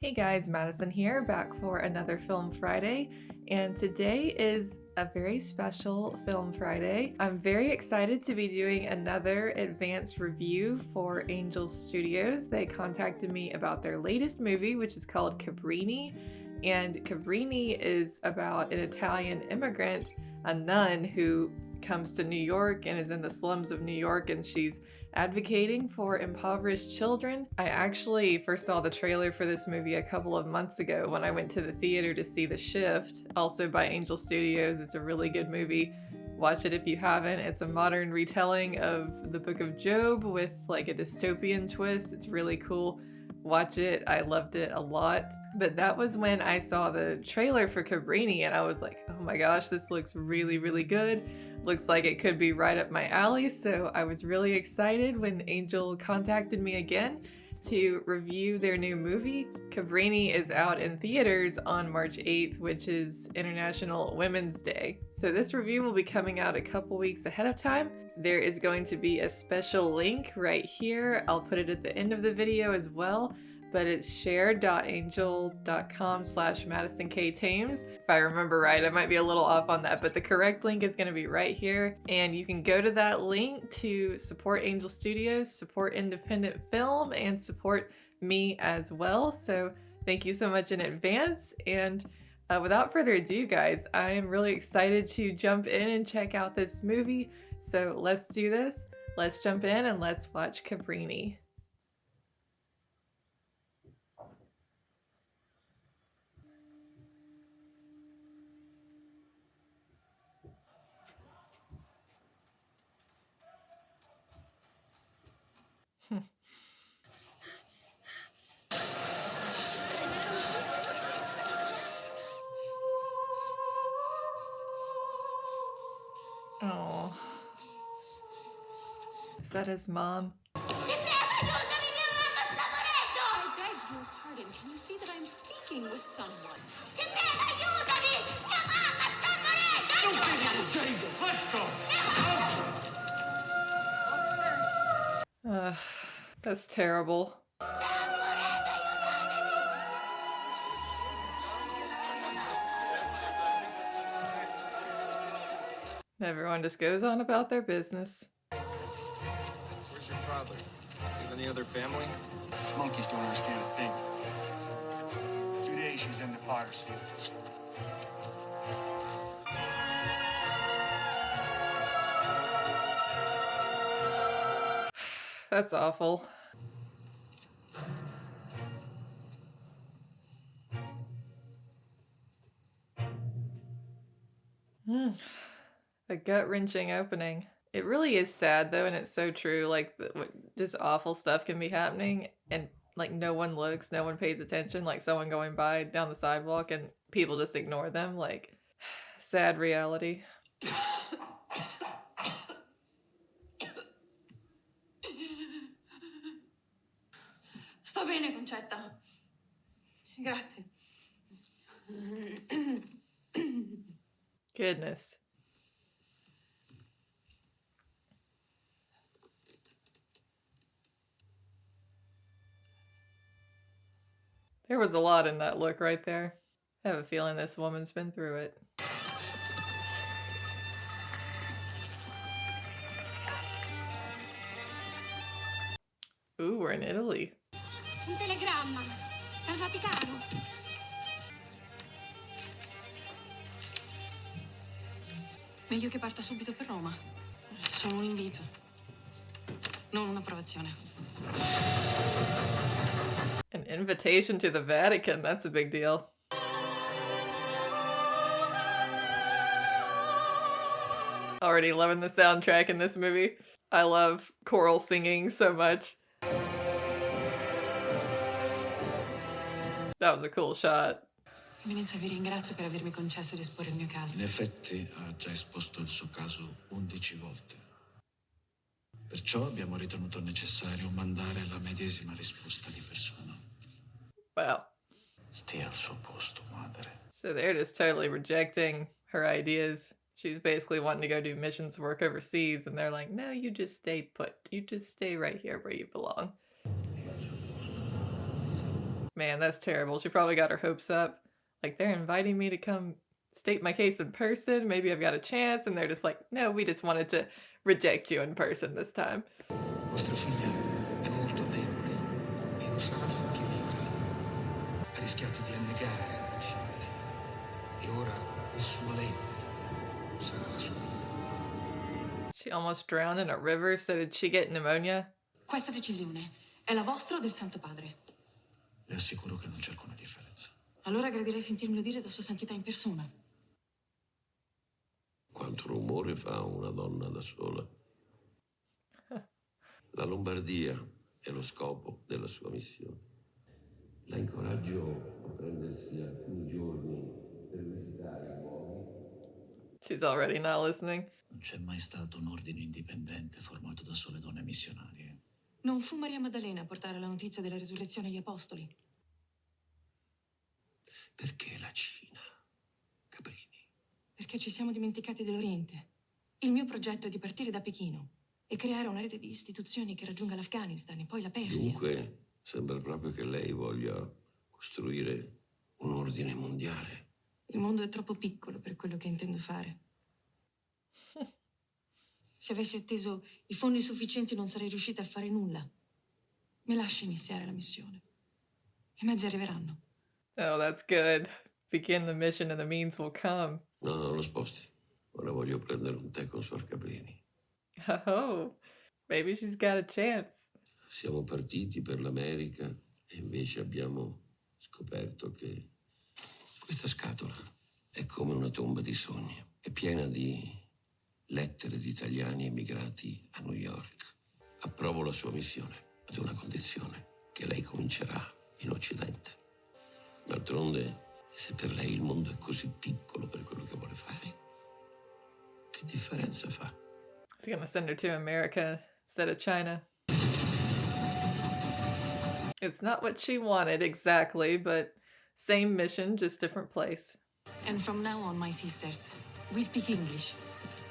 Hey guys, Madison here, back for another Film Friday, and today is a very special Film Friday. I'm very excited to be doing another advanced review for Angel Studios. They contacted me about their latest movie, which is called Cabrini, and Cabrini is about an Italian immigrant, a nun who comes to New York and is in the slums of New York, and she's advocating for impoverished children. I actually first saw the trailer for this movie a couple of months ago when I went to the theater to see The Shift, also by Angel Studios. It's a really good movie. Watch it if you haven't. It's a modern retelling of the Book of Job with like a dystopian twist. It's really cool. Watch it. I loved it a lot. But that was when I saw the trailer for Cabrini and I was like, oh my gosh, this looks really, really good. Looks like it could be right up my alley. So I was really excited when Angel contacted me again to review their new movie. Cabrini is out in theaters on March 8th, which is International Women's Day. So this review will be coming out a couple weeks ahead of time. There is going to be a special link right here. I'll put it at the end of the video as well, but it's share.angel.com/MadisonKTames. If I remember right, I might be a little off on that, but the correct link is going to be right here. And you can go to that link to support Angel Studios, support independent film, and support me as well. So thank you so much in advance. And without further ado, guys, I am really excited to jump in and check out this movie. So let's do this. Let's jump in and let's watch Cabrini. Oh, is that his mom? I beg your pardon. Can you see that I'm speaking with someone? That's terrible. Everyone just goes on about their business. Where's your father? Do you have any other family? These monkeys don't understand a thing. 2 days she's in the potter's field. That's awful. A gut-wrenching opening. It really is sad though, and it's so true. Like, just awful stuff can be happening, and like no one looks, no one pays attention. Like someone going by down the sidewalk, and people just ignore them. Like, sad reality. Sto bene, Concetta. Grazie. Goodness. There was a lot in that look right there. I have a feeling this woman's been through it. Ooh, we're in Italy. Un telegramma dal Vaticano. Meglio che parta subito per Roma. Solo un invito, non un'approvazione. An invitation to the Vatican, that's a big deal. Already loving the soundtrack in this movie. I love choral singing so much. That was a cool shot. Eminenza, vi ringrazio per avermi concesso di esporre il mio caso. In effetti ha già esposto il suo caso 11 volte. Perciò abbiamo ritenuto necessario mandare la medesima risposta di persona. Wow. Stia al suo posto, madre. So they're just totally rejecting her ideas. She's basically wanting to go do missions work overseas, and they're like, no, you just stay put. You just stay right here where you belong. Man, that's terrible. She probably got her hopes up. Like, they're inviting me to come state my case in person. Maybe I've got a chance. And they're just like, no, we just wanted to reject you in person this time. Vostra figlia è molto debole e lo sarà finché vivrà. Ha rischiato di annegare nel fiume e ora il suo letto sarà la sua vita. She almost drowned in a river, so did she get pneumonia? Questa decisione è la vostra o del Santo Padre? Le assicuro che non c'è alcuna differenza. Allora gradirei sentirmelo dire da Sua Santità in persona. Quanto rumore fa una donna da sola. La Lombardia è lo scopo della sua missione. La incoraggio a prendersi alcuni giorni per visitare i luoghi. She's already not listening. Non c'è mai stato un ordine indipendente formato da sole donne missionarie. Non fu Maria Maddalena a portare la notizia della resurrezione agli apostoli? Perché la Cina, Cabrini? Perché ci siamo dimenticati dell'Oriente. Il mio progetto è di partire da Pechino e creare una rete di istituzioni che raggiunga l'Afghanistan e poi la Persia. Dunque, sembra proprio che lei voglia costruire un ordine mondiale. Il mondo è troppo piccolo per quello che intendo fare. Se avessi atteso i fondi sufficienti non sarei riuscita a fare nulla. Mi lasci iniziare la missione. I mezzi arriveranno. Oh, that's good. Begin the mission and the means will come. No, non lo sposti. Ora voglio prendere un tè con Suor Cabrini. Oh, maybe she's got a chance. Siamo partiti per l'America e invece abbiamo scoperto che questa scatola è come una tomba di sogni. È piena di lettere di italiani emigrati a New York. Approvo la sua missione ad una condizione, che lei comincerà in Occidente. D'altronde, se per lei il mondo è così piccolo per quello che vuole fare, che differenza fa? He's gonna send her to America instead of China. It's not what she wanted exactly, but same mission, just different place. And from now on, my sisters, we speak English.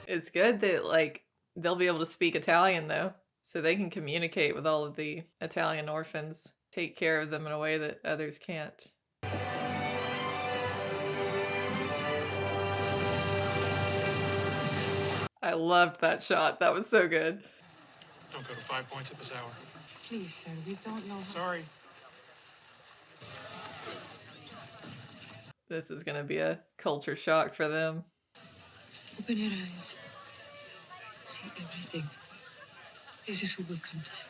It's good that, like, they'll be able to speak Italian, though, so they can communicate with all of the Italian orphans, take care of them in a way that others can't. I loved that shot. That was so good. Don't go to 5 points at this hour. Please, sir, we don't know how... Sorry. This is gonna be a culture shock for them. Open your eyes. See everything. This is who will come to see.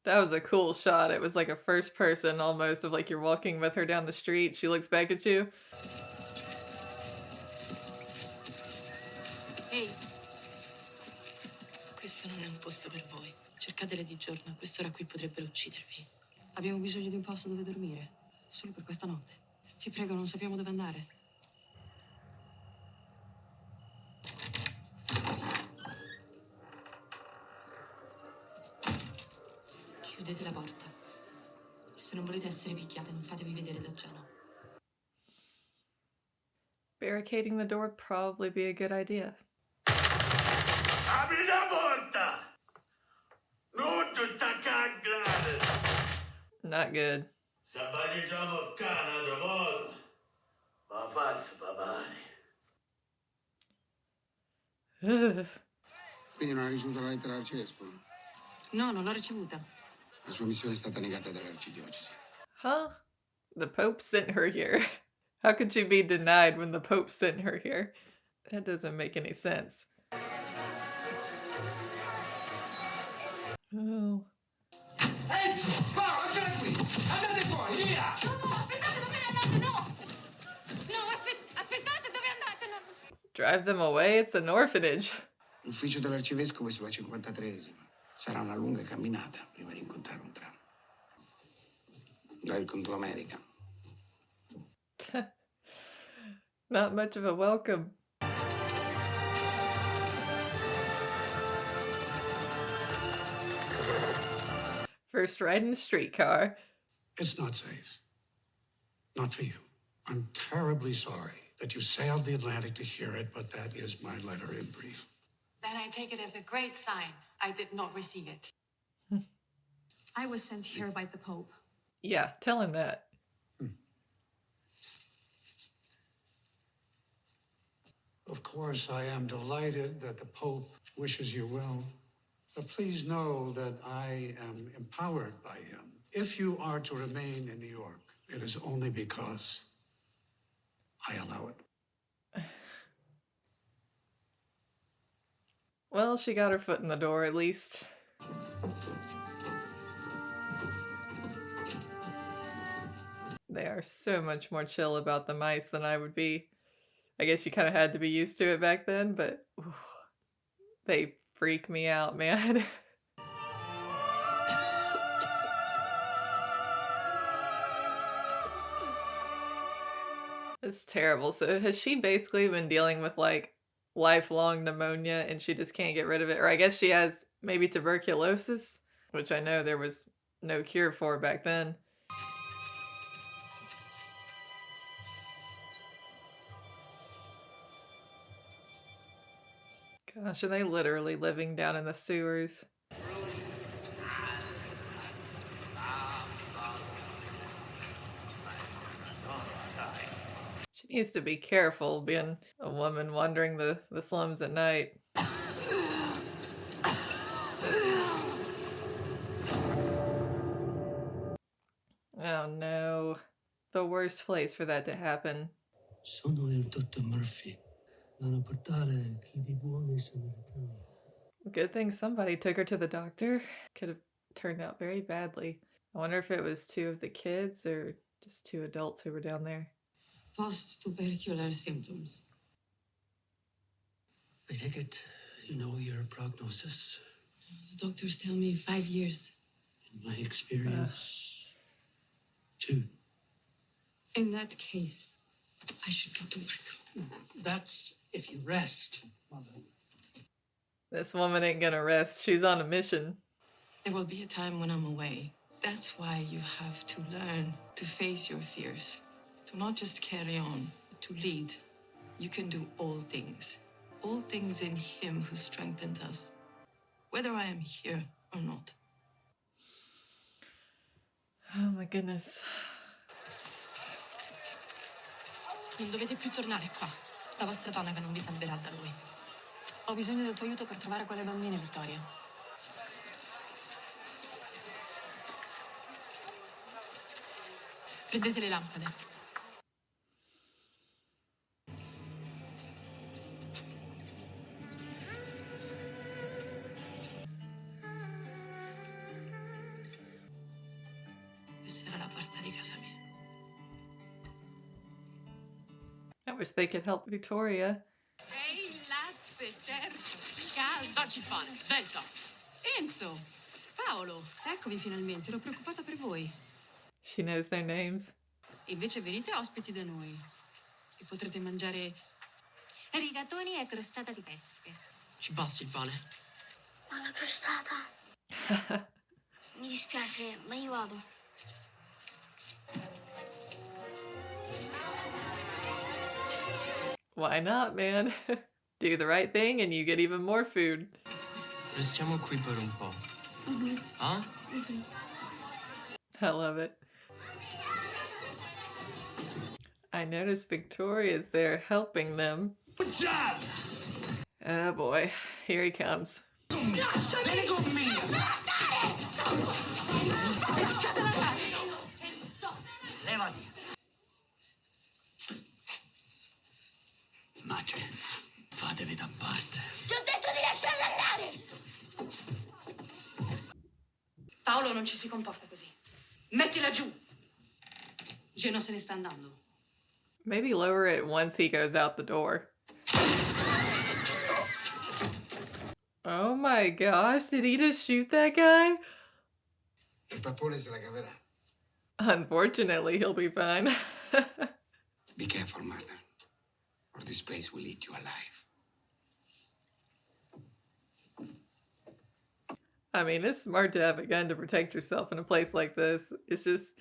That was a cool shot. It was like a first person almost, of like you're walking with her down the street. She looks back at you. Ehi! Questo non è un posto per voi. Cercatele di giorno, a quest'ora qui potrebbero uccidervi. Abbiamo bisogno di un posto dove dormire, solo per questa notte. Ti prego, non sappiamo dove andare. Chiudete la porta. Se non volete essere picchiate, non fatevi vedere da Geno. Barricading the door would probably be a good idea. Apri la porta! Non tutta cagare! Not good. Se bagniamo il cane una volta, ma faccio papà. Quindi non ha ricevuto la lettera dall'arcivescovo? No, non l'ho ricevuta. La sua missione è stata negata dall'arcidiocesi. Huh? The Pope sent her here. How could she be denied when the Pope sent her here? That doesn't make any sense. Oh. Enzo! Paolo, andate qui! Andate fuori, via! No, aspettate, va bene, andate, no! No, aspettate, dove andate? No. Drive them away? It's an orphanage. L'ufficio dell'arcivescovo è sulla 53esima. Sarà una lunga camminata prima di incontrare un tram. Welcome to America. Not much of a welcome. First ride in a streetcar. It's not safe. Not for you. I'm terribly sorry that you sailed the Atlantic to hear it, but that is my letter in brief. Then I take it as a great sign I did not receive it. I was sent here by the Pope. Yeah, tell him that. Of course, I am delighted that the Pope wishes you well. But please know that I am empowered by him. If you are to remain in New York, it is only because I allow it. Well, she got her foot in the door at least. They are so much more chill about the mice than I would be. I guess you kind of had to be used to it back then, but they freak me out, man. It's terrible. So has she basically been dealing with like lifelong pneumonia and she just can't get rid of it? Or I guess she has maybe tuberculosis, which I know there was no cure for back then. Gosh, are they literally living down in the sewers? She needs to be careful being a woman wandering the slums at night. Oh no. The worst place for that to happen. Sono il dottor Murphy. Devono portare chi di buoni samaritani. Good thing somebody took her to the doctor. Could have turned out very badly. I wonder if it was two of the kids or just two adults who were down there. Post-tubercular symptoms. I take it you know your prognosis? The doctors tell me 5 years. In my experience, 2. In that case, I should go to work. That's if you rest, Mother. This woman ain't gonna rest. She's on a mission. There will be a time when I'm away. That's why you have to learn to face your fears. To not just carry on, but to lead. You can do all things. All things in him who strengthens us. Whether I am here or not. Oh my goodness. Non dovete più tornare qua. La vostra donna che non vi salverà da lui. Ho bisogno del tuo aiuto per trovare quelle bambine, Vittoria. Prendete le lampade. Questa era la porta di casa mia. I wish they could help Victoria. E il latte, certo. Caldo. Dacci il pane, svelta. Enzo, Paolo, eccovi finalmente. Ero preoccupata per voi. She knows their names. Invece venite ospiti da noi. E potrete mangiare rigatoni e crostata di pesche. Ci passi il pane? Ma la crostata? Mi dispiace, ma io vado. Why not, man? Do the right thing and you get even more food. Restiamo qui per un po'. Huh? I love it. I noticed Victoria's there helping them. Good job! Oh boy, here he comes. Levati. Madre, fatevi da parte. Ti ho detto di lasciarla andare! Paolo non ci si comporta così. Mettila giù. Geno se ne sta andando. Maybe lower it once he goes out the door. Oh my gosh, did he just shoot that guy? Il papone se la caverà. Unfortunately, he'll be fine. Be careful, mother, or this place will eat you alive. I mean, it's smart to have a gun to protect yourself in a place like this. It's just,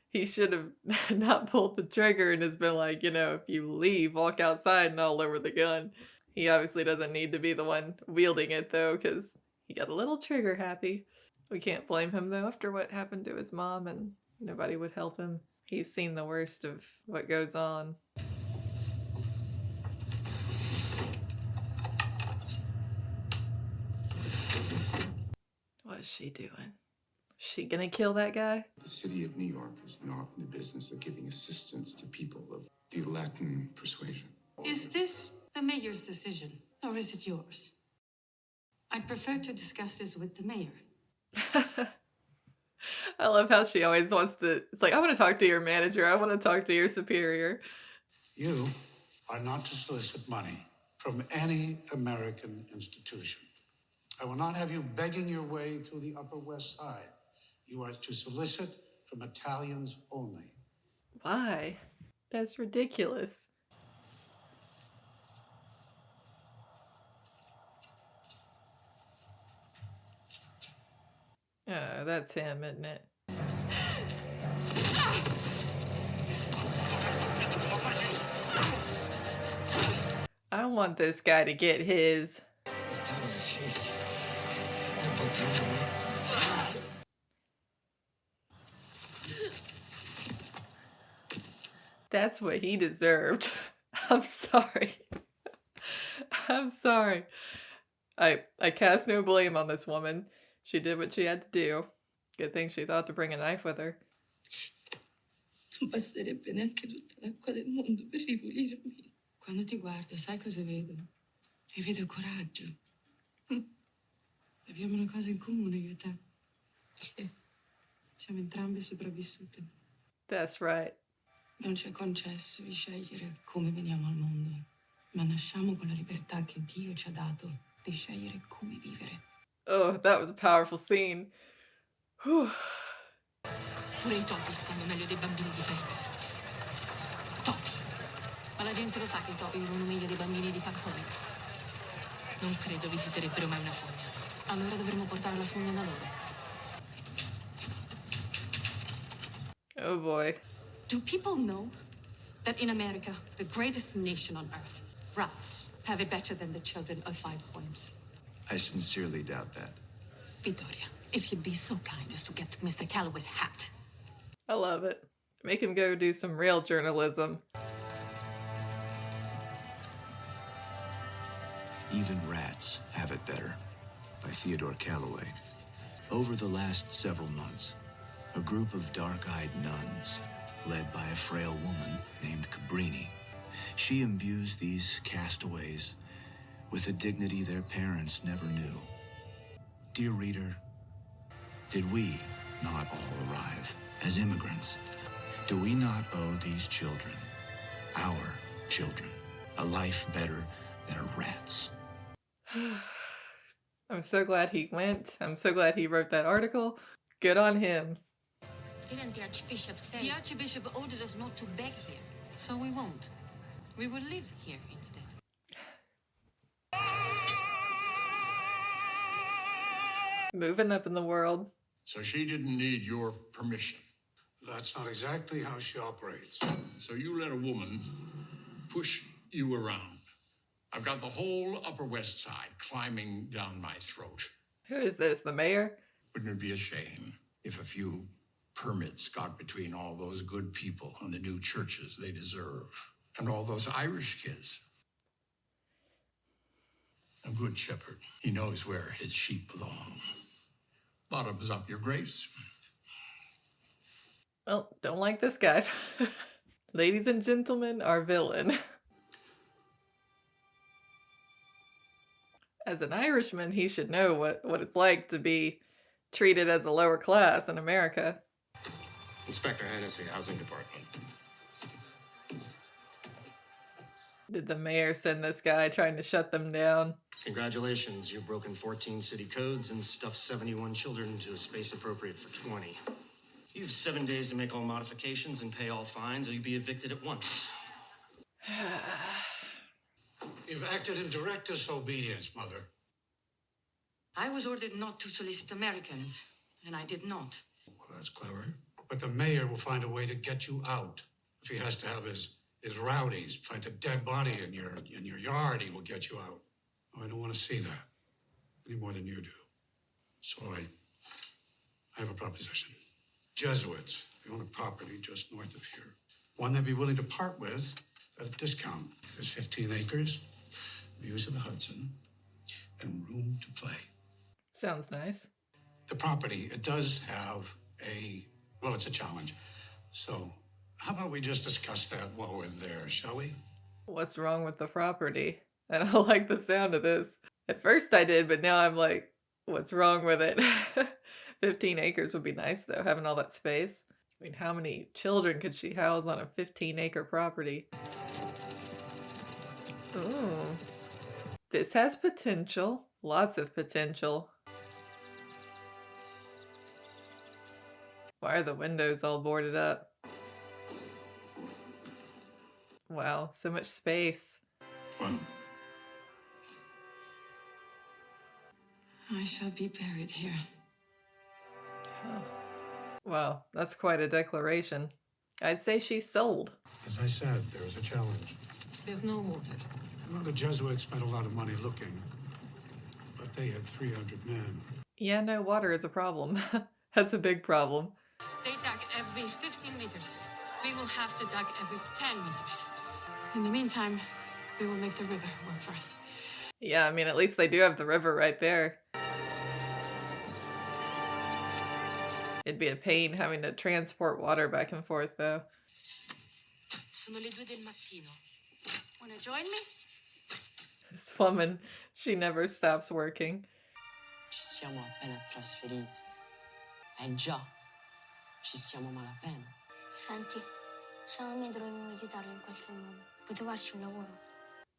he should have not pulled the trigger and has been like, you know, if you leave, walk outside and I'll lower the gun. He obviously doesn't need to be the one wielding it though, because he got a little trigger happy. We can't blame him though after what happened to his mom and Nobody would help him. He's seen the worst of what goes on. What's she doing? She gonna kill that guy? The city of New York is not in the business of giving assistance to people of the Latin persuasion. Is this the mayor's decision, or is it yours? I'd prefer to discuss this with the mayor. I love how she always wants to... It's like, I want to talk to your manager. I want to talk to your superior. You are not to solicit money from any American institution. I will not have you begging your way through the Upper West Side. You are to solicit from Italians only. Why? That's ridiculous. Oh, that's him, isn't it? I want this guy to get his. That's what he deserved. I'm sorry. I'm sorry. I cast no blame on this woman. She did what she had to do. Good thing she thought to bring a knife with her. Non basterebbe neanche tutta l'acqua del mondo per ripulirmi. Quando ti guardo, sai cosa vedo? E vedo coraggio. Abbiamo una cosa in comune, io e te. Siamo entrambe sopravvissute. That's right. Non ci è concesso di scegliere come veniamo al mondo, ma nasciamo con la libertà che Dio ci ha dato di scegliere come vivere. Oh, that was a powerful scene. Whew. Pure i topi stanno meglio dei bambini di Fairbanks. Topi. Ma la gente lo sa che i topi vivono meglio dei bambini di Frankiewicz. Non credo visiterebbero mai una fogna. Allora dovremmo portare la fogna da loro. Oh boy. Do people know that in America, the greatest nation on earth, rats, have it better than the children of 5 points? I sincerely doubt that. Vittoria, if you'd be so kind as to get Mr. Calloway's hat. I love it. Make him go do some real journalism. Even Rats Have It Better by Theodore Calloway. Over the last several months, a group of dark-eyed nuns, led by a frail woman named CABRINI, she imbues these castaways with a dignity their parents never knew. Dear reader, did we not all arrive as immigrants? Do we not owe these children, our children, a life better than a rat's? I'm so glad he went. I'm so glad he wrote that article. Good on him. Didn't the Archbishop say? The Archbishop ordered us not to beg here, so we won't. We will live here instead. Moving up in the world. So she didn't need your permission. That's not exactly how she operates. So you let a woman push you around. I've got the whole Upper West Side climbing down my throat. Who is this, the mayor? Wouldn't it be a shame if a few permits got between all those good people and the new churches they deserve, and all those Irish kids? A good shepherd, he knows where his sheep belong. Bottoms up, your grace. Well, don't like this guy. Ladies and gentlemen, our villain. As an Irishman, he should know what it's like to be treated as a lower class in America. Inspector Hennessy, Housing Department. Did the mayor send this guy trying to shut them down? Congratulations, you've broken 14 city codes and stuffed 71 children into a space appropriate for 20. You have 7 days to make all modifications and pay all fines, or you'll be evicted at once. You've acted in direct disobedience, Mother. I was ordered not to solicit Americans, and I did not. Well, that's clever. But the mayor will find a way to get you out. If he has to have his rowdies plant a dead body in your yard, he will get you out. Oh, I don't want to see that any more than you do. So I have a proposition. Jesuits They own a property just north of here. One they'd be willing to part with at a discount. There's 15 acres, views of the Hudson, and room to play. Sounds nice. The property, it does have it's a challenge. So how about we just discuss that while we're there, shall we? What's wrong with the property? I don't like the sound of this. At first I did, but now I'm like, what's wrong with it? 15 acres would be nice, though, having all that space. I mean, how many children could she house on a 15-acre property? Ooh. This has potential. Lots of potential. Why are the windows all boarded up? Wow, so much space. Well, I shall be buried here. Oh. Wow, that's quite a declaration. I'd say she's sold. as I said, there was a challenge. There's no water. Well, the Jesuits spent a lot of money looking, but they had 300 men. Yeah, no, water is a problem. That's a big problem. They dug every 15 meters. We will have to dug every 10 meters. In the meantime, we will make the river work for us. Yeah, I mean, at least they do have the river right there. It'd be a pain having to transport water back and forth, though. Sono le 2 del mattino. Wanna join me? This woman, she never stops working. Ci siamo appena trasferiti. Già, ci stiamo malapena. Senti, secondo me dovremmo aiutarlo in qualche modo. Poteva farci un lavoro.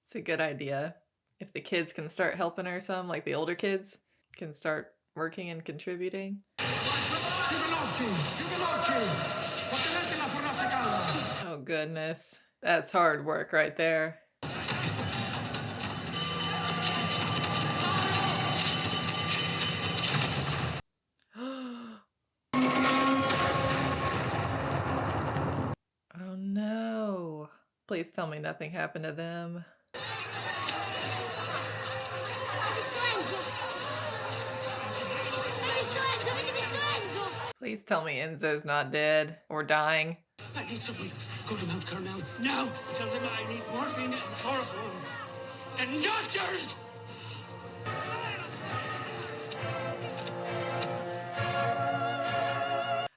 It's a good idea. If the kids can start helping her some, like the older kids, can start working and contributing. Oh goodness, that's hard work right there. Oh no. Please tell me nothing happened to them. Please tell me Enzo's not dead or dying. I need someone. Go to Mount Carmel now. Tell them I need morphine and chloroform. And doctors!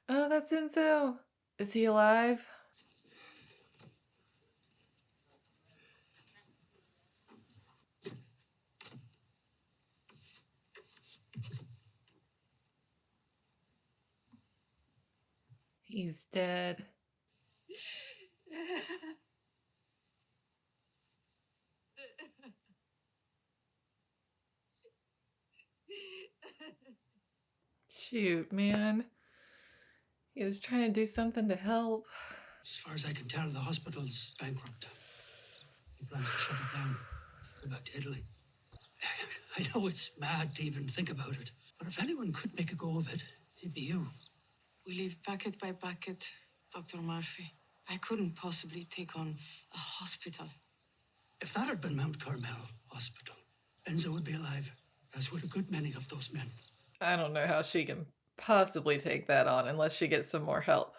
Oh, that's Enzo. Is he alive? He's dead. Shoot, man. He was trying to do something to help. As far as I can tell, the hospital's bankrupt. He plans to shut it down. Go back to Italy. I know it's mad to even think about it, but if anyone could make a go of it, it'd be you. We live bucket by bucket, Dr. Murphy. I couldn't possibly take on a hospital. If that had been Mount Carmel Hospital, Enzo would be alive, as would a good many of those men. I don't know how she can possibly take that on unless she gets some more help.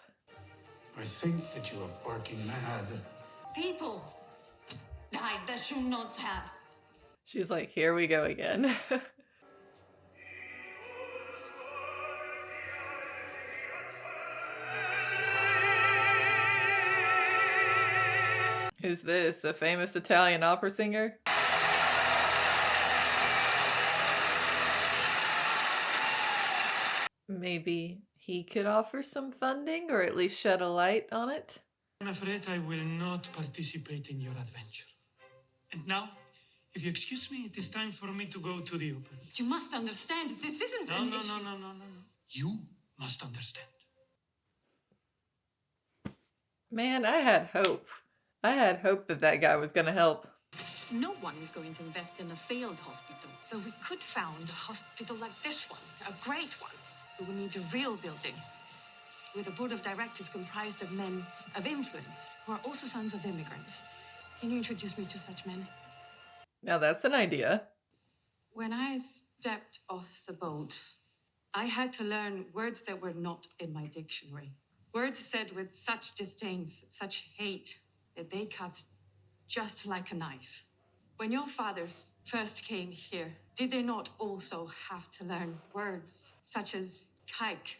I think that you are barking mad. People died that should not have. She's like, here we go again. Who's this? A famous Italian opera singer? Maybe he could offer some funding or at least shed a light on it? I'm afraid I will not participate in your adventure. And now, if you excuse me, it is time for me to go to the opera. You must understand, this isn't No, an no, issue. no, no, no, no, no. You must understand. Man, I had hope. I had hope that that guy was gonna help. No one is going to invest in a failed hospital. But we could found a hospital like this one, a great one. We will need a real building, with a board of directors comprised of men of influence, who are also sons of immigrants. Can you introduce me to such men? Now that's an idea. When I stepped off the boat, I had to learn words that were not in my dictionary. Words said with such disdain, such hate, that they cut just like a knife. When your fathers first came here, did they not also have to learn words such as Kike,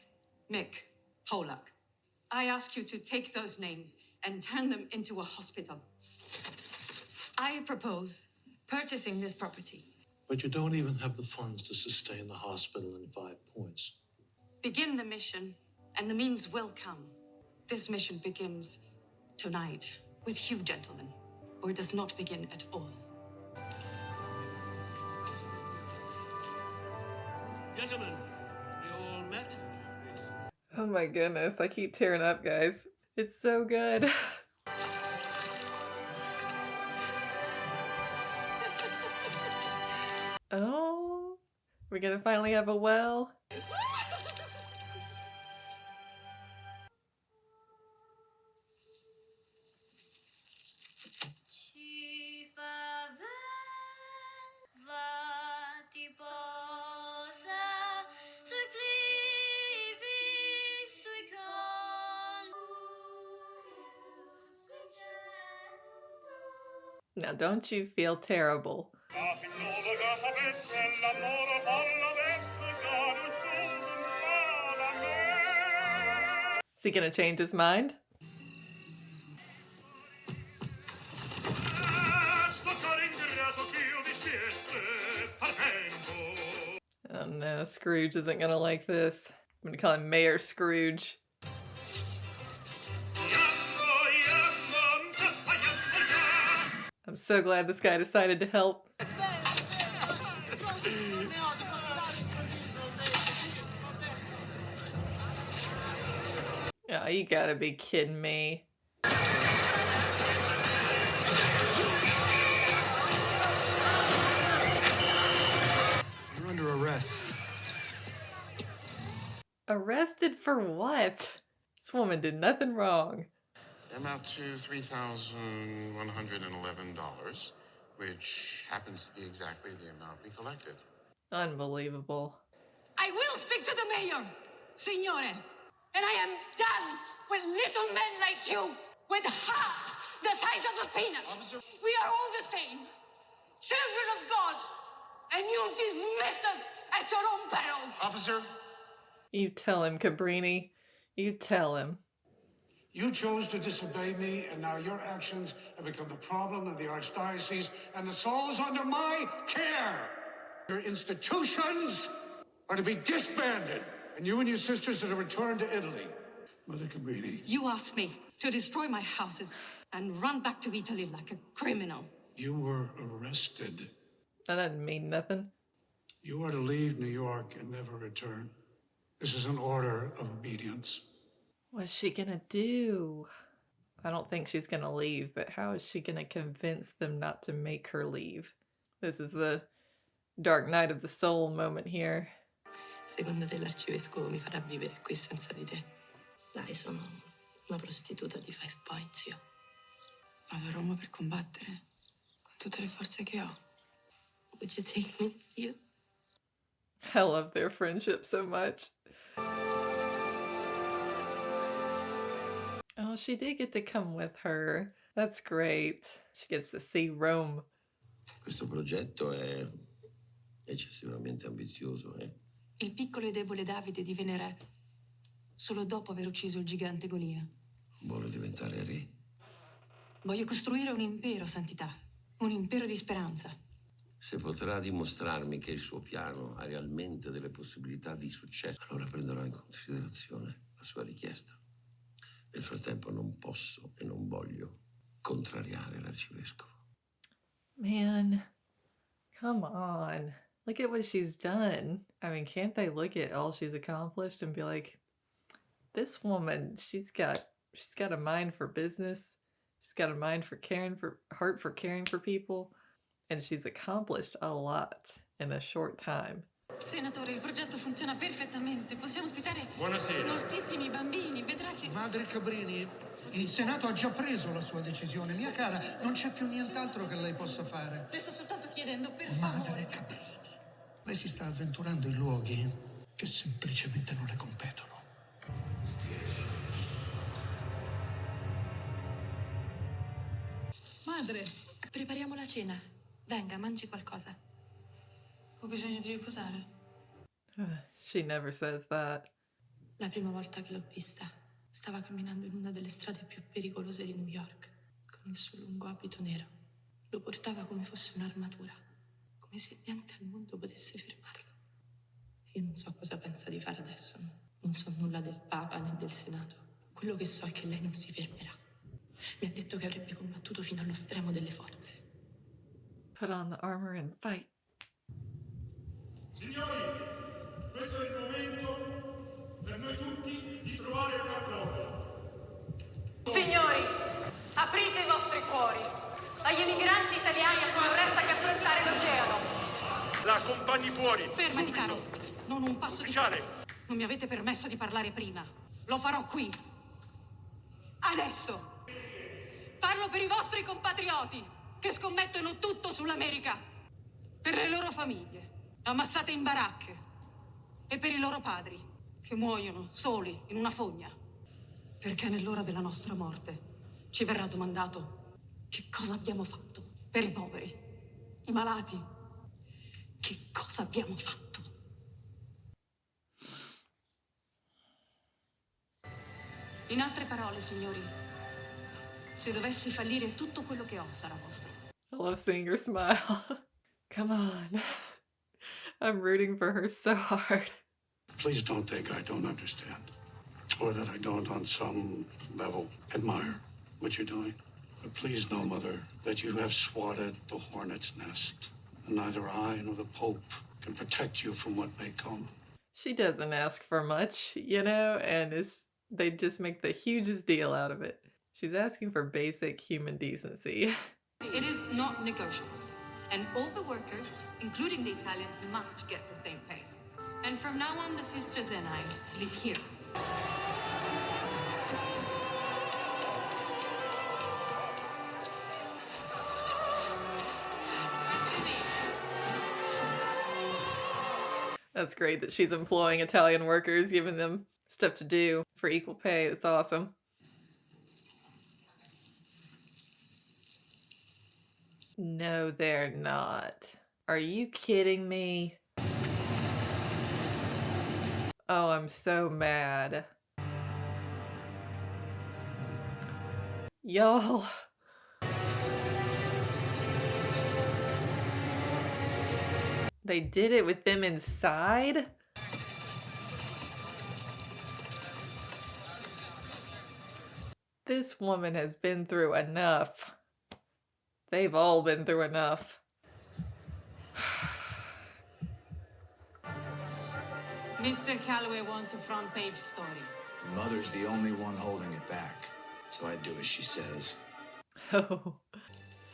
Mick, Polak? I ask you to take those names and turn them into a hospital. I propose purchasing this property. But you don't even have the funds to sustain the hospital in 5 points. Begin the mission, and the means will come. This mission begins tonight with you, gentlemen, or it does not begin at all. Gentlemen, you all met? Oh my goodness, I keep tearing up, guys. It's so good. Oh, we're gonna finally have a well. Now don't you feel terrible. Is he gonna change his mind? Oh no, Scrooge isn't gonna like this. I'm gonna call him Mayor Scrooge. I'm so glad this guy decided to help. Oh, you gotta be kidding me. You're under arrest. Arrested for what? This woman did nothing wrong. Amount to $3,111, which happens to be exactly the amount we collected. Unbelievable. I will speak to the mayor, signore. And I am done with little men like you, with hearts the size of a peanut. Officer. We are all the same, children of God, and you dismiss us at your own peril. Officer. You tell him, Cabrini. You tell him. You chose to disobey me, and now your actions have become the problem of the Archdiocese, and the soul is under my care. Your institutions are to be disbanded, and you and your sisters are to return to Italy. Mother Cabrini. You asked me to destroy my houses and run back to Italy like a criminal. You were arrested. That doesn't mean nothing. You are to leave New York and never return. This is an order of obedience. What's she gonna do? I don't think she's gonna leave, but how is she gonna convince them not to make her leave? This is the dark night of the soul moment here. Secondo te l'arcivescovo mi farà vivere qui senza di te? Dai, sono una prostituta di 5 points io. Vado a Roma per combattere con tutte le forze che ho. Would you take me with you? I love their friendship so much. Oh, she did get to come with her. That's great. She gets to see Rome. Questo progetto è eccessivamente ambizioso, eh? Il piccolo e debole Davide divenne re solo dopo aver ucciso il gigante Golia. Vuole diventare re. Voglio costruire un impero, santità. Un impero di speranza. Se potrà dimostrarmi che il suo piano ha realmente delle possibilità di successo, allora prenderò in considerazione la sua richiesta. Nel frattempo non posso e non voglio contrariare l'arcivescovo. Man, come on. Look at what she's done. I mean, can't they look at all she's accomplished and be like, this woman, she's got a mind for business. She's got a mind for heart for caring for people. And she's accomplished a lot in a short time. Senatore, il progetto funziona perfettamente. Possiamo ospitare moltissimi bambini. Vedrà che... Madre Cabrini, il Senato ha già preso la sua decisione. Mia cara, non c'è più nient'altro che lei possa fare. Le sto soltanto chiedendo per Madre Cabrini, lei si sta avventurando in luoghi che semplicemente non le competono. Madre, prepariamo la cena. Venga, mangi qualcosa. Ho bisogno di riposare. She never says that. La prima volta che l'ho vista, stava camminando in una delle strade più pericolose di New York, con il suo lungo abito nero. Lo portava come fosse un'armatura, come se niente al mondo potesse fermarlo. Io non so cosa pensa di fare adesso, non so nulla del Papa né del Senato. Quello che so è che lei non si fermerà. Mi ha detto che avrebbe combattuto fino allo stremo delle forze. Put on the armor and fight. Signori, questo è il momento per noi tutti di trovare un accordo. Signori, aprite i vostri cuori agli emigranti italiani a cui non resta che affrontare l'oceano. La accompagni fuori. Fermati, caro. Non un passo di... Non mi avete permesso di parlare prima. Lo farò qui. Adesso. Parlo per i vostri compatrioti che scommettono tutto sull'America. Per le loro famiglie, ammassate in baracche. E per i loro padri, che muoiono soli in una fogna. Perché nell'ora della nostra morte ci verrà domandato che cosa abbiamo fatto per i poveri, i malati. Che cosa abbiamo fatto? In altre parole, signori, se dovessi fallire tutto quello che ho sarà vostro. I love seeing her smile. Come on. I'm rooting for her so hard. Please don't think I don't understand, or that I don't on some level admire what you're doing. But please know, Mother, that you have swatted the hornet's nest, and neither I nor the Pope can protect you from what may come. She doesn't ask for much, you know, and they just make the hugest deal out of it. She's asking for basic human decency. It is not negotiable, and all the workers, including the Italians, must get the same pay. And from now on, the sisters and I sleep here. That's great that she's employing Italian workers, giving them stuff to do for equal pay. That's awesome. No, they're not. Are you kidding me? Oh, I'm so mad. Y'all. They did it with them inside? This woman has been through enough. They've all been through enough. Mr. Calloway wants a front page story. Mother's the only one holding it back, so I do as she says. Oh.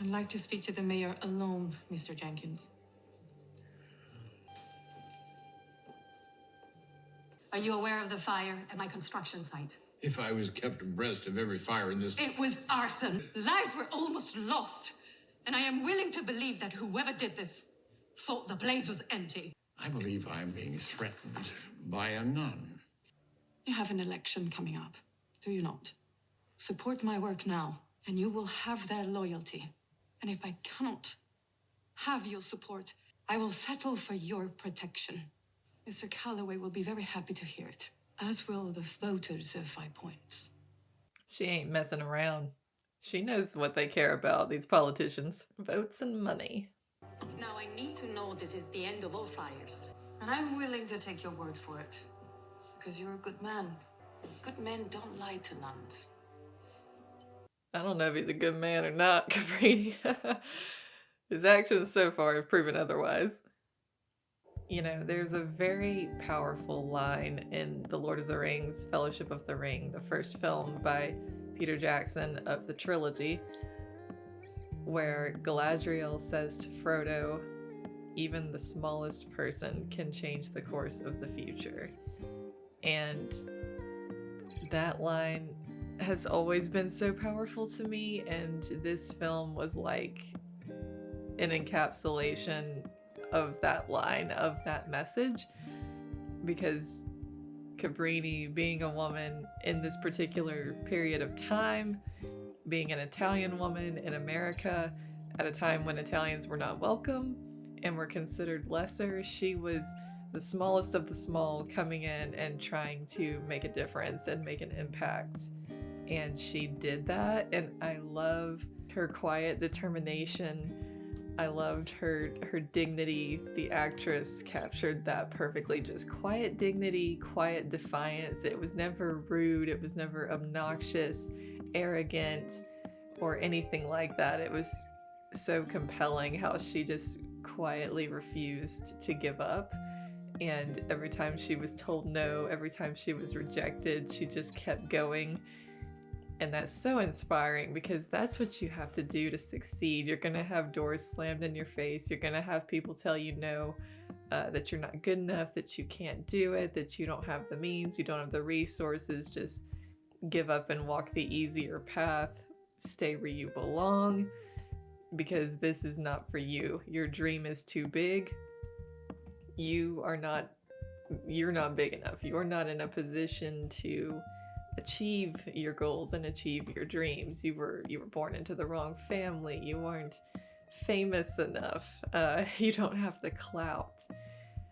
I'd like to speak to the mayor alone, Mr. Jenkins. Are you aware of the fire at my construction site? If I was kept abreast of every fire in this... It was arson. Lives were almost lost. And I am willing to believe that whoever did this thought the blaze was empty. I believe I'm being threatened by a nun. You have an election coming up, do you not? Support my work now, and you will have their loyalty. And if I cannot have your support, I will settle for your protection. Mr. Calloway will be very happy to hear it, as will the voters of 5 Points. She ain't messing around. She knows what they care about, these politicians. Votes and money. Now I need to know this is the end of all fires. And I'm willing to take your word for it. Because you're a good man. Good men don't lie to nuns. I don't know if he's a good man or not, Cabrini. His actions so far have proven otherwise. You know, there's a very powerful line in The Lord of the Rings, Fellowship of the Ring, the first film by Peter Jackson of the trilogy, where Galadriel says to Frodo, even the smallest person can change the course of the future. And that line has always been so powerful to me, and this film was like an encapsulation of that line, of that message, because Cabrini, being a woman in this particular period of time, being an Italian woman in America at a time when Italians were not welcome and were considered lesser. She was the smallest of the small, coming in and trying to make a difference and make an impact. And she did that, and I love her quiet determination. I loved her dignity. The actress captured that perfectly. Just quiet dignity, quiet defiance. It was never rude. It was never obnoxious, arrogant, or anything like that. It was so compelling how she just quietly refused to give up. And every time she was told no, every time she was rejected, she just kept going. And that's so inspiring, because that's what you have to do to succeed. You're going to have doors slammed in your face. You're going to have people tell you no, that you're not good enough, that you can't do it, that you don't have the means, you don't have the resources. Just give up and walk the easier path. Stay where you belong, because this is not for you. Your dream is too big. You're not big enough. You're not in a position to achieve your goals and achieve your dreams. You were born into the wrong family. You weren't famous enough. You don't have the clout.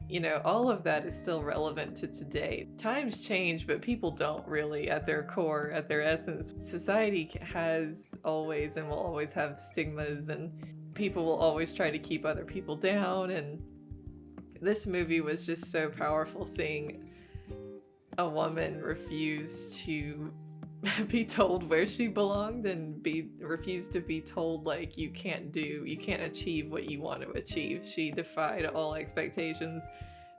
You know, all of that is still relevant to today. Times change, but people don't really, at their core, at their essence. Society has always and will always have stigmas, and people will always try to keep other people down. And this movie was just so powerful, seeing a woman refuse to be told where she belonged and refuse to be told, like, you can't achieve what you want to achieve. She defied all expectations,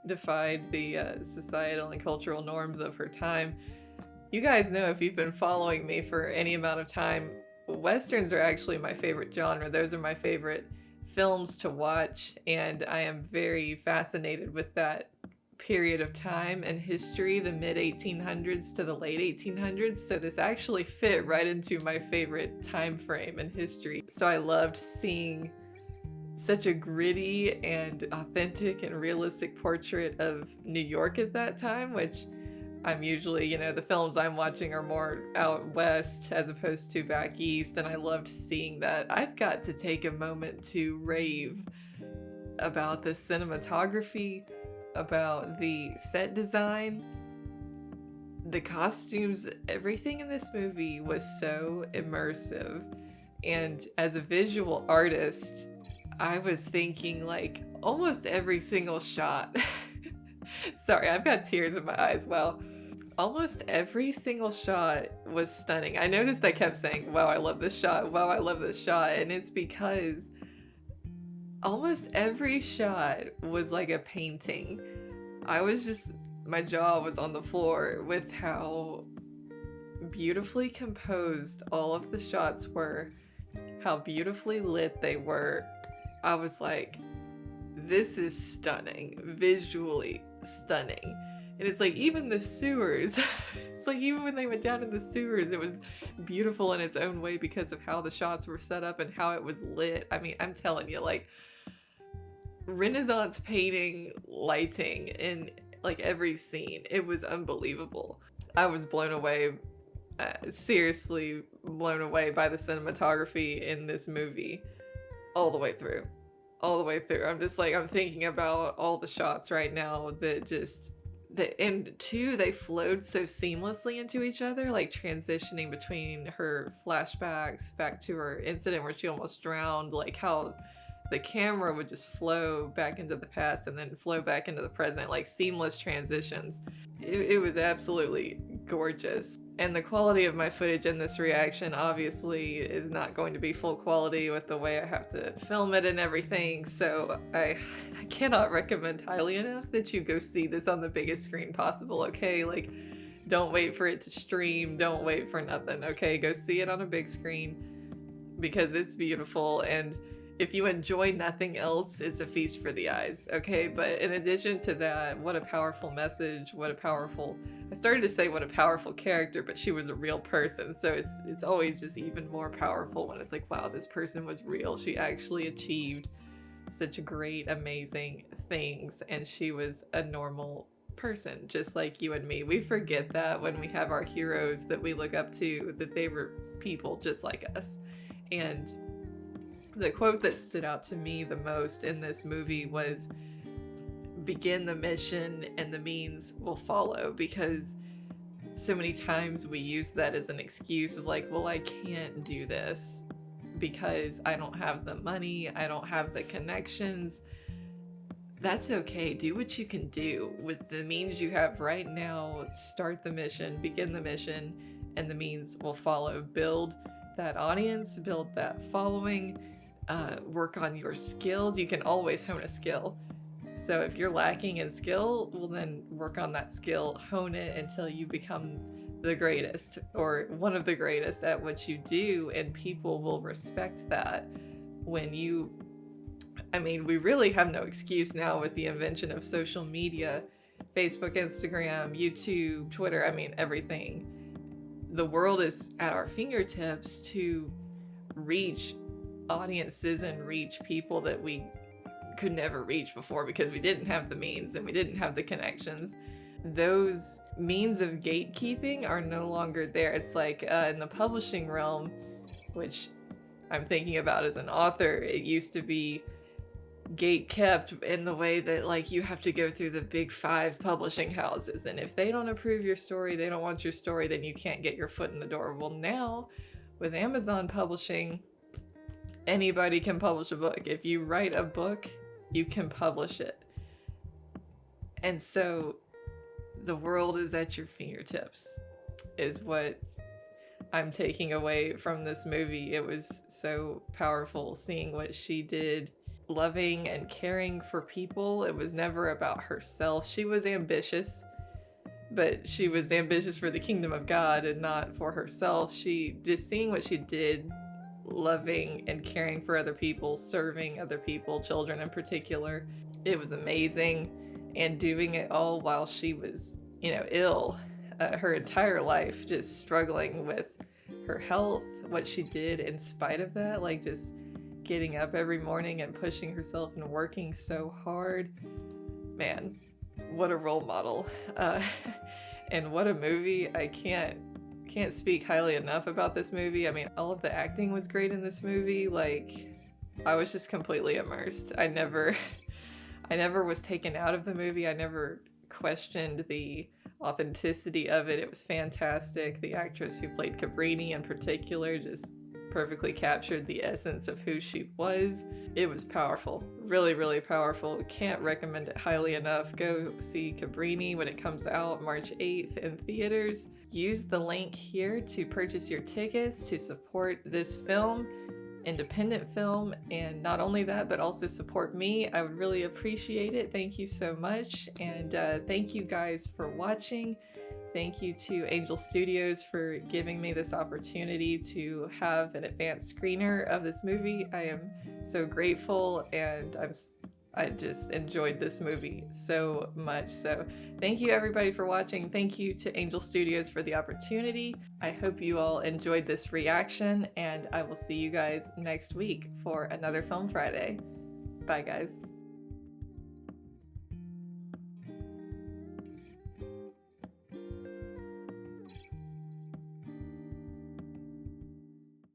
defied the societal and cultural norms of her time. You guys know, if you've been following me for any amount of time, Westerns are actually my favorite genre. Those are my favorite films to watch, and I am very fascinated with that period of time and history, the mid-1800s to the late 1800s. So this actually fit right into my favorite time frame in history. So I loved seeing such a gritty and authentic and realistic portrait of New York at that time, which I'm usually, you know, the films I'm watching are more out west as opposed to back east, and I loved seeing that. I've got to take a moment to rave about the cinematography, about the set design, the costumes. Everything in this movie was so immersive. And as a visual artist, I was thinking, like, almost every single shot sorry, I've got tears in my eyes. Wow. Almost every single shot was stunning. I noticed I kept saying, wow, I love this shot. Wow, I love this shot. And it's because almost every shot was like a painting. My jaw was on the floor with how beautifully composed all of the shots were, how beautifully lit they were. I was like, this is stunning, visually stunning. And it's like, even the sewers, it's like, even when they went down in the sewers, it was beautiful in its own way because of how the shots were set up and how it was lit. I mean, I'm telling you, like, Renaissance painting lighting in like every scene. It was unbelievable. I was blown away, seriously blown away by the cinematography in this movie all the way through. I'm just like, I'm thinking about all the shots right now that they flowed so seamlessly into each other, like transitioning between her flashbacks back to her incident where she almost drowned, like how the camera would just flow back into the past and then flow back into the present, like seamless transitions. It was absolutely gorgeous. And the quality of my footage in this reaction obviously is not going to be full quality with the way I have to film it and everything, so I cannot recommend highly enough that you go see this on the biggest screen possible, okay? Like, don't wait for it to stream, don't wait for nothing, okay? Go see it on a big screen because it's beautiful, and if you enjoy nothing else, it's a feast for the eyes, okay? But in addition to that, what a powerful message, I started to say what a powerful character, but she was a real person, so it's always just even more powerful when it's like, wow, this person was real. She actually achieved such great, amazing things, and she was a normal person, just like you and me. We forget that when we have our heroes that we look up to, that they were people just like us. And the quote that stood out to me the most in this movie was, "Begin the mission and the means will follow," because so many times we use that as an excuse of like, well, I can't do this because I don't have the money, I don't have the connections. That's okay. Do what you can do with the means you have right now. Start the mission, begin the mission, and the means will follow. Build that audience, build that following, work on your skills. You can always hone a skill. So if you're lacking in skill, well then work on that skill, hone it until you become the greatest or one of the greatest at what you do, and people will respect that. When you, I mean, we really have no excuse now with the invention of social media, Facebook, Instagram, YouTube, Twitter, I mean, everything. The world is at our fingertips to reach audiences and reach people that we could never reach before because we didn't have the means and we didn't have the connections. Those means of gatekeeping are no longer there. It's like in the publishing realm, which I'm thinking about as an author, it used to be gate kept in the way that like you have to go through the big 5 publishing houses, and if they don't approve your story, they don't want your story, then you can't get your foot in the door. Well, now with Amazon publishing, anybody can publish a book. If you write a book, you can publish it. And so the world is at your fingertips is what I'm taking away from this movie. It was so powerful seeing what she did, loving and caring for people. It was never about herself. She was ambitious, but she was ambitious for the kingdom of God and not for herself. She just seeing what she did, loving and caring for other people, serving other people, children in particular. It was amazing, and doing it all while she was, ill, her entire life, just struggling with her health, what she did in spite of that, like just getting up every morning and pushing herself and working so hard. Man, what a role model. And what a movie. I can't speak highly enough about this movie. I mean, all of the acting was great in this movie. Like, I was just completely immersed. I never was taken out of the movie. I never questioned the authenticity of it. It was fantastic. The actress who played Cabrini in particular just perfectly captured the essence of who she was. It was powerful. Really, really powerful. Can't recommend it highly enough. Go see Cabrini when it comes out March 8th in theaters. Use the link here to purchase your tickets to support this film, independent film, and not only that, but also support me. I would really appreciate it. Thank you so much, and thank you guys for watching. Thank you to Angel Studios for giving me this opportunity to have an advanced screener of this movie. I am so grateful, and I just enjoyed this movie so much. So thank you everybody for watching. Thank you to Angel Studios for the opportunity. I hope you all enjoyed this reaction, and I will see you guys next week for another Film Friday. Bye guys.